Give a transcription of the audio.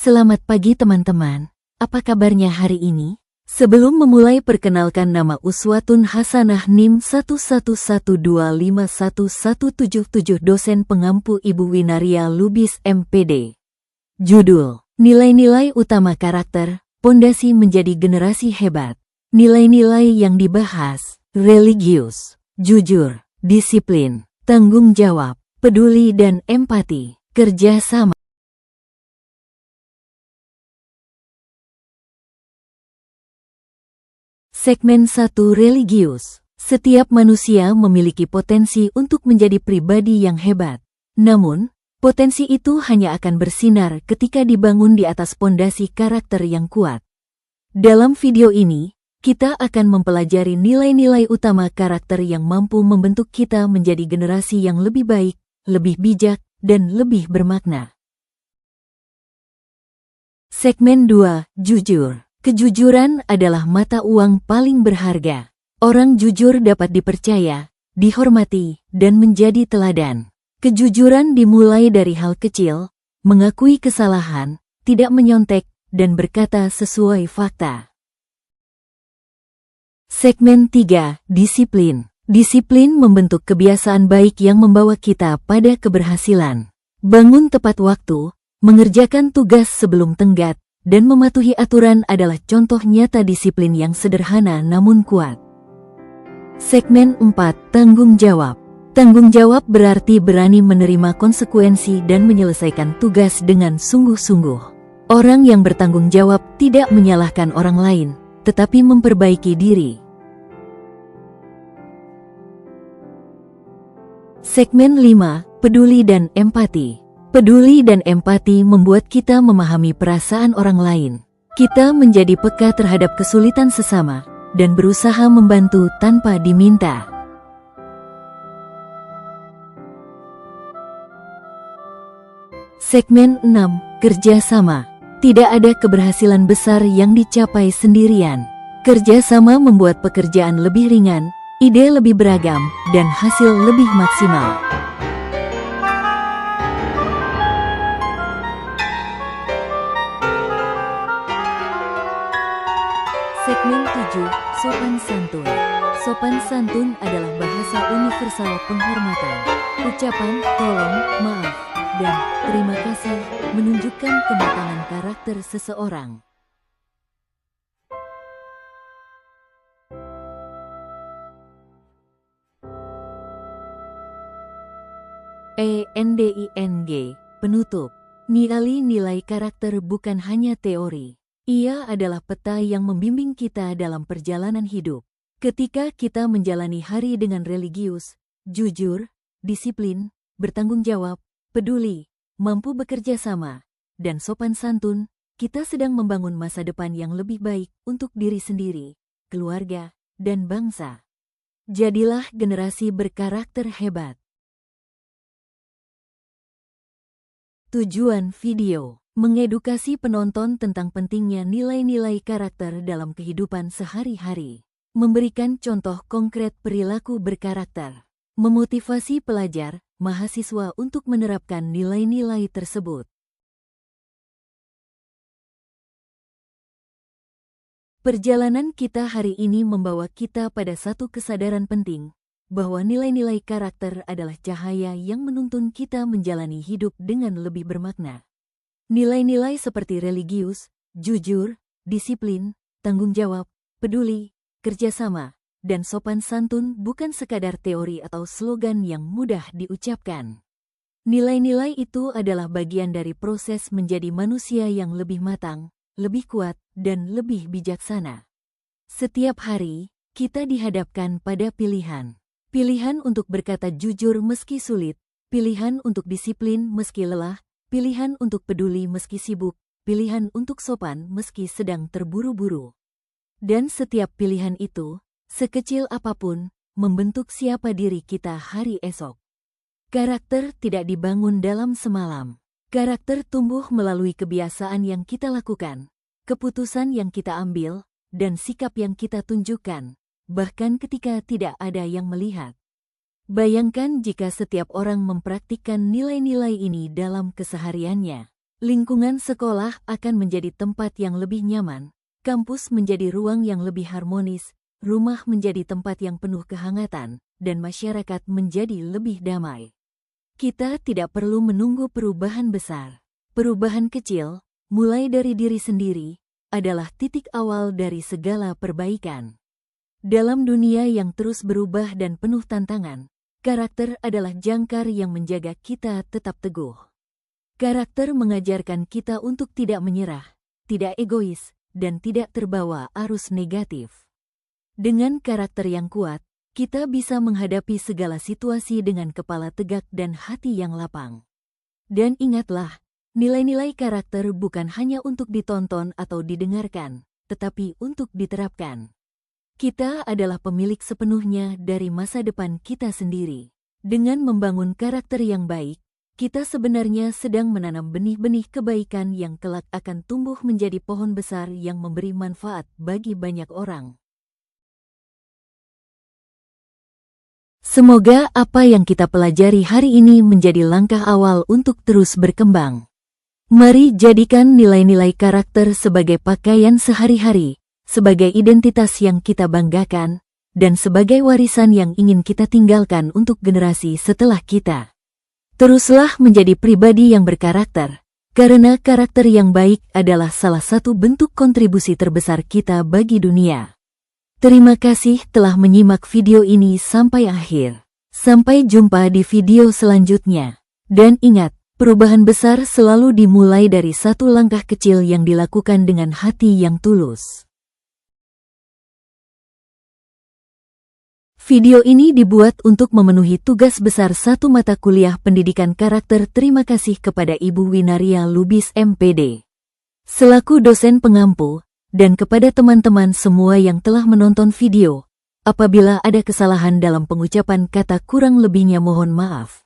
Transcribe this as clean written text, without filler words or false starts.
Selamat pagi teman-teman, apa kabarnya hari ini? Sebelum memulai perkenalkan nama Uswatun Hasanah NIM 1112511177 dosen pengampu Ibu Winaria Lubis MPD. Judul, Nilai-nilai utama karakter, pondasi menjadi generasi hebat. Nilai-nilai yang dibahas, religius, jujur, disiplin, tanggung jawab, peduli dan empati, kerja sama. Segmen 1 religius. Setiap manusia memiliki potensi untuk menjadi pribadi yang hebat. Namun, potensi itu hanya akan bersinar ketika dibangun di atas pondasi karakter yang kuat. Dalam video ini, kita akan mempelajari nilai-nilai utama karakter yang mampu membentuk kita menjadi generasi yang lebih baik, lebih bijak, dan lebih bermakna. Segmen 2, jujur. Kejujuran adalah mata uang paling berharga. Orang jujur dapat dipercaya, dihormati, dan menjadi teladan. Kejujuran dimulai dari hal kecil, mengakui kesalahan, tidak menyontek, dan berkata sesuai fakta. Segmen 3, disiplin. Disiplin membentuk kebiasaan baik yang membawa kita pada keberhasilan. Bangun tepat waktu, mengerjakan tugas sebelum tenggat, dan mematuhi aturan adalah contoh nyata disiplin yang sederhana namun kuat. Segmen 4, tanggung jawab. Tanggung jawab berarti berani menerima konsekuensi dan menyelesaikan tugas dengan sungguh-sungguh. Orang yang bertanggung jawab tidak menyalahkan orang lain, tetapi memperbaiki diri. Segmen 5, peduli dan empati. Peduli dan empati membuat kita memahami perasaan orang lain. Kita menjadi peka terhadap kesulitan sesama dan berusaha membantu tanpa diminta. Segmen 6, kerjasama. Tidak ada keberhasilan besar yang dicapai sendirian. Kerjasama membuat pekerjaan lebih ringan, ide lebih beragam, dan hasil lebih maksimal. Segmen 7, sopan santun. Sopan santun adalah bahasa universal penghormatan. Ucapan tolong, maaf, dan terima kasih menunjukkan kematangan karakter seseorang. ENDING, penutup. Nilai karakter bukan hanya teori. Ia adalah peta yang membimbing kita dalam perjalanan hidup. Ketika kita menjalani hari dengan religius, jujur, disiplin, bertanggung jawab, peduli, mampu bekerja sama, dan sopan santun, kita sedang membangun masa depan yang lebih baik untuk diri sendiri, keluarga, dan bangsa. Jadilah generasi berkarakter hebat. Tujuan video: mengedukasi penonton tentang pentingnya nilai-nilai karakter dalam kehidupan sehari-hari, memberikan contoh konkret perilaku berkarakter, memotivasi pelajar, mahasiswa untuk menerapkan nilai-nilai tersebut. Perjalanan kita hari ini membawa kita pada satu kesadaran penting, bahwa nilai-nilai karakter adalah cahaya yang menuntun kita menjalani hidup dengan lebih bermakna. Nilai-nilai seperti religius, jujur, disiplin, tanggung jawab, peduli, kerjasama, dan sopan santun bukan sekadar teori atau slogan yang mudah diucapkan. Nilai-nilai itu adalah bagian dari proses menjadi manusia yang lebih matang, lebih kuat, dan lebih bijaksana. Setiap hari, kita dihadapkan pada pilihan. Pilihan untuk berkata jujur meski sulit, pilihan untuk disiplin meski lelah, pilihan untuk peduli meski sibuk, pilihan untuk sopan meski sedang terburu-buru. Dan setiap pilihan itu, sekecil apapun, membentuk siapa diri kita hari esok. Karakter tidak dibangun dalam semalam. Karakter tumbuh melalui kebiasaan yang kita lakukan, keputusan yang kita ambil, dan sikap yang kita tunjukkan, bahkan ketika tidak ada yang melihat. Bayangkan jika setiap orang mempraktikkan nilai-nilai ini dalam kesehariannya. Lingkungan sekolah akan menjadi tempat yang lebih nyaman, kampus menjadi ruang yang lebih harmonis, rumah menjadi tempat yang penuh kehangatan, dan masyarakat menjadi lebih damai. Kita tidak perlu menunggu perubahan besar. Perubahan kecil, mulai dari diri sendiri, adalah titik awal dari segala perbaikan. Dalam dunia yang terus berubah dan penuh tantangan, karakter adalah jangkar yang menjaga kita tetap teguh. Karakter mengajarkan kita untuk tidak menyerah, tidak egois, dan tidak terbawa arus negatif. Dengan karakter yang kuat, kita bisa menghadapi segala situasi dengan kepala tegak dan hati yang lapang. Dan ingatlah, nilai-nilai karakter bukan hanya untuk ditonton atau didengarkan, tetapi untuk diterapkan. Kita adalah pemilik sepenuhnya dari masa depan kita sendiri. Dengan membangun karakter yang baik, kita sebenarnya sedang menanam benih-benih kebaikan yang kelak akan tumbuh menjadi pohon besar yang memberi manfaat bagi banyak orang. Semoga apa yang kita pelajari hari ini menjadi langkah awal untuk terus berkembang. Mari jadikan nilai-nilai karakter sebagai pakaian sehari-hari, sebagai identitas yang kita banggakan, dan sebagai warisan yang ingin kita tinggalkan untuk generasi setelah kita. Teruslah menjadi pribadi yang berkarakter, karena karakter yang baik adalah salah satu bentuk kontribusi terbesar kita bagi dunia. Terima kasih telah menyimak video ini sampai akhir. Sampai jumpa di video selanjutnya. Dan ingat, perubahan besar selalu dimulai dari satu langkah kecil yang dilakukan dengan hati yang tulus. Video ini dibuat untuk memenuhi tugas besar satu mata kuliah pendidikan karakter. Terima kasih kepada Ibu Winaria Lubis MPD, selaku dosen pengampu, dan kepada teman-teman semua yang telah menonton video. Apabila ada kesalahan dalam pengucapan kata kurang lebihnya mohon maaf.